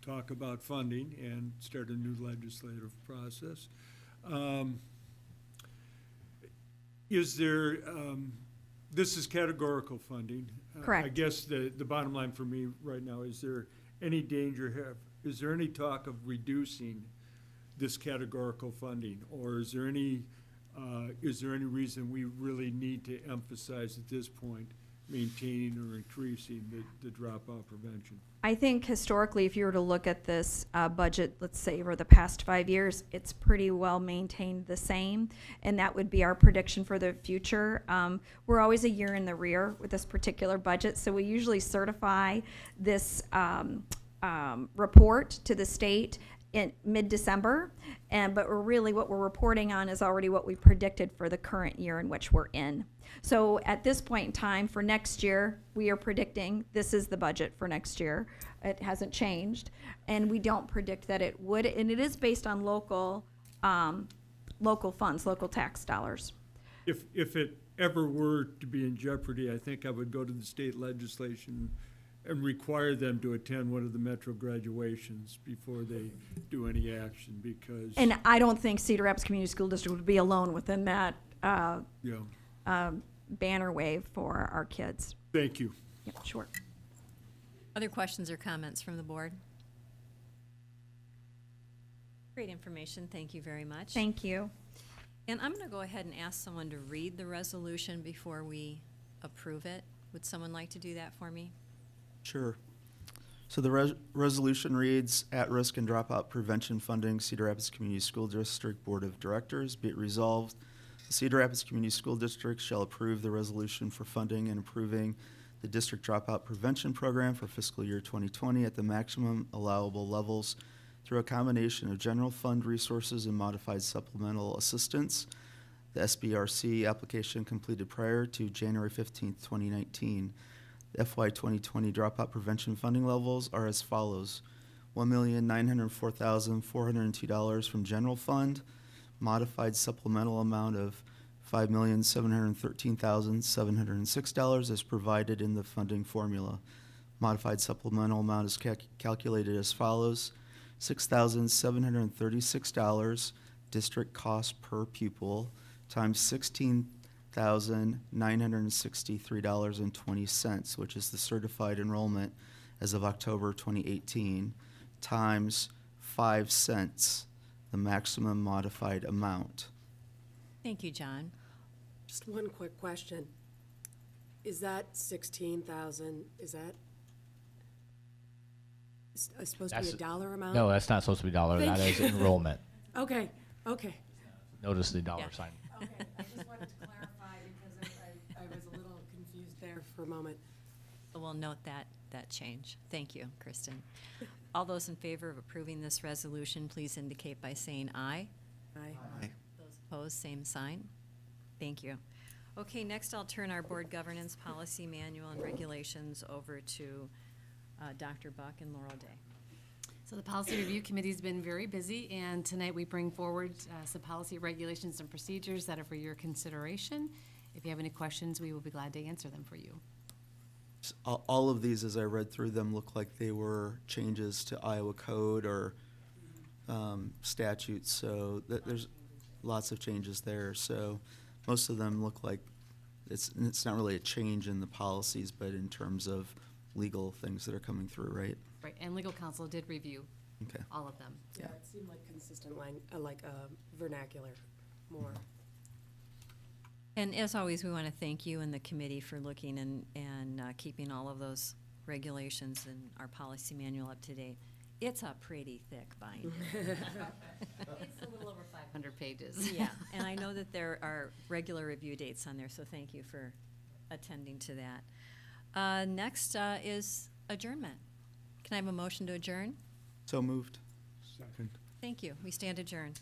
Speaker 8: talk about funding and start a new legislative process, is there, this is categorical funding.
Speaker 6: Correct.
Speaker 8: I guess the bottom line for me right now, is there any danger is there any talk of reducing this categorical funding? Or is there any reason we really need to emphasize at this point maintaining or increasing the dropout prevention?
Speaker 6: I think historically, if you were to look at this budget, let's say over the past 5 years, it's pretty well maintained the same, and that would be our prediction for the future. We're always a year in the rear with this particular budget, so we usually certify this report to the state in mid-December, but what we're reporting on is already what we predicted for the current year in which we're in. So at this point in time, for next year, we are predicting this is the budget for next year. It hasn't changed, and we don't predict that it would, and it is based on local funds, local tax dollars.
Speaker 8: If it ever were to be in jeopardy, I think I would go to the state legislation and require them to attend one of the Metro graduations before they do any action, because.
Speaker 6: And I don't think Cedar Rapids Community School District would be alone within that banner wave for our kids.
Speaker 8: Thank you.
Speaker 6: Yep, sure.
Speaker 3: Other questions or comments from the board? Great information, thank you very much.
Speaker 6: Thank you.
Speaker 3: And I'm going to go ahead and ask someone to read the resolution before we approve it. Would someone like to do that for me?
Speaker 5: Sure. So the resolution reads, At-Risk and Dropout Prevention Funding, Cedar Rapids Community School District Board of Directors. Be it resolved, the Cedar Rapids Community School District shall approve the resolution for funding and approving the district dropout prevention program for fiscal year 2020 at the maximum allowable levels through a combination of general fund resources and modified supplemental assistance. The SBRC application completed prior to January 15th, 2019. The FY 2020 dropout prevention funding levels are as follows: $1,904,402 from general fund, modified supplemental amount of $5,713,706 as provided in the funding formula. Modified supplemental amount is calculated as follows: $6,736 district cost per pupil times $16,963.20, which is the certified enrollment as of October 2018, times 5 cents, the maximum modified amount.
Speaker 3: Thank you, John.
Speaker 14: Just one quick question. Is that 16,000, is that supposed to be a dollar amount?
Speaker 13: No, that's not supposed to be dollar, that is enrollment.
Speaker 14: Okay.
Speaker 13: Notice the dollar sign.
Speaker 14: Okay, I just wanted to clarify because I was a little confused there for a moment.
Speaker 3: So we'll note that change. Thank you, Kristen. All those in favor of approving this resolution, please indicate by saying aye.
Speaker 14: Aye.
Speaker 3: Those opposed, same sign. Thank you. Okay, next I'll turn our board governance policy manual and regulations over to Dr. Buck and Laurel Day.
Speaker 1: So the Policy Review Committee's been very busy, and tonight we bring forward some policy regulations and procedures that are for your consideration. If you have any questions, we will be glad to answer them for you.
Speaker 5: All of these, as I read through them, look like they were changes to Iowa code or statutes, so there's lots of changes there. So most of them look like it's not really a change in the policies, but in terms of legal things that are coming through, right?
Speaker 1: Right, and legal counsel did review
Speaker 5: Okay.
Speaker 1: all of them.
Speaker 14: Yeah, it seemed like consistent vernacular more.
Speaker 3: And as always, we want to thank you and the committee for looking and keeping all of those regulations and our policy manual up to date. It's a pretty thick binder.
Speaker 1: It's a little over 500 pages.
Speaker 3: Yeah, and I know that there are regular review dates on there, so thank you for attending to that. Next is adjournment. Can I have a motion to adjourn?
Speaker 5: So moved.
Speaker 8: Second.
Speaker 3: Thank you. We stand adjourned.